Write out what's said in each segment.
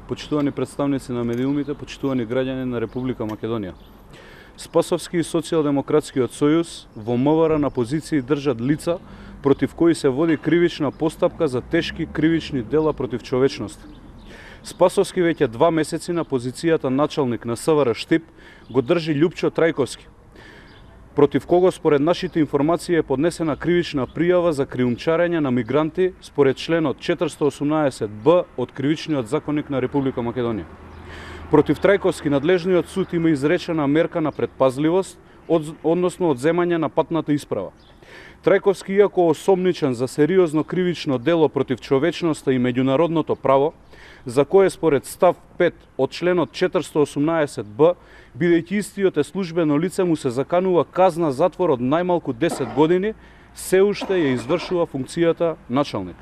почитувани представници на медиумите, почитувани граѓани на Република Македонија. Спасовски и Социјалдемократскиот сојуз во МВР на позиции држат лица против кои се води кривична постапка за тешки кривични дела против човечност. Спасовски веќе 2 месеци на позицијата началник на СВР Штип го држи Љупчо Трајковски, против кого според нашите информации е поднесена кривична пријава за криумчарење на мигранти според членот 418б од Кривичниот законник на Република Македонија. Против Трајковски надлежниот суд има изречена мерка на предпазливост, односно одземање на патната исправа. Трајковски, иако осомничен за сериозно кривично дело против човечноста и меѓународното право, за кое според став 5 од членот 418б, бидејќи истиот е службено лице, му се заканува казна затвор од најмалку 10 години, се уште ја извршува функцијата началник.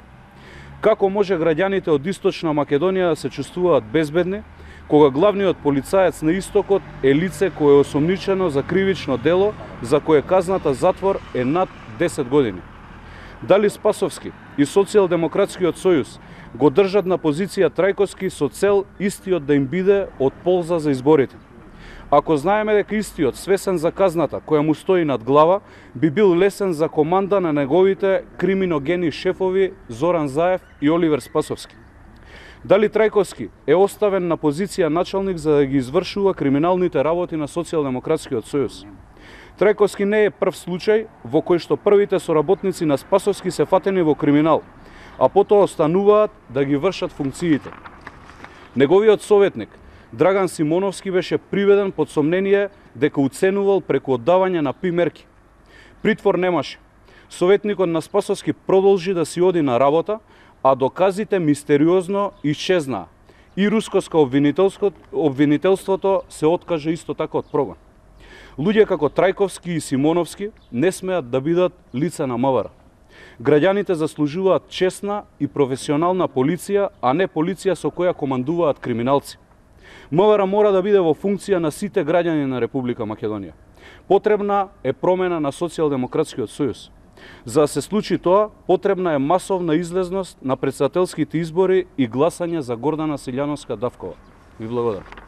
Како може граѓаните од Источна Македонија да се чувствуваат безбедни, кога главниот полицаец на Истокот е лице кое е осомничено за кривично дело, за кое казната затвор е над 10 години? Дали Спасовски и Социјалдемократскиот сојуз го држат на позиција Трајковски со цел истиот да им биде од полза за изборите? Ако знаеме дека истиот, свесен за казната која му стои над глава, би бил лесен за команда на неговите криминогени шефови Зоран Заев и Оливер Спасовски. Дали Трајковски е оставен на позиција началник за да ги извршува криминалните работи на Социјалдемократскиот сојуз? Трајковски не е прв случај во кој што првите соработници на Спасовски се фатени во криминал, а потоа остануваат да ги вршат функциите. Неговиот советник Драган Симоновски беше приведен под сомнение дека уценувал преку оддавање на мерки. Притвор немаше. Советникот на Спасовски продолжи да си оди на работа, а доказите мистериозно исчезнаа. И рускоско обвинителството се откажа исто така од прогон. Луѓе како Трајковски и Симоновски не смеат да бидат лица на МВР. Граѓаните заслужуваат честна и професионална полиција, а не полиција со која командуваат криминалци. МВР мора да биде во функција на сите граѓани на Република Македонија. Потребна е промена на Социјалдемократскиот сојуз. За да се случи тоа, потребна е масовна излезност на претседателските избори и гласање за Гордана Силјановска Давкова. Ви благодарам.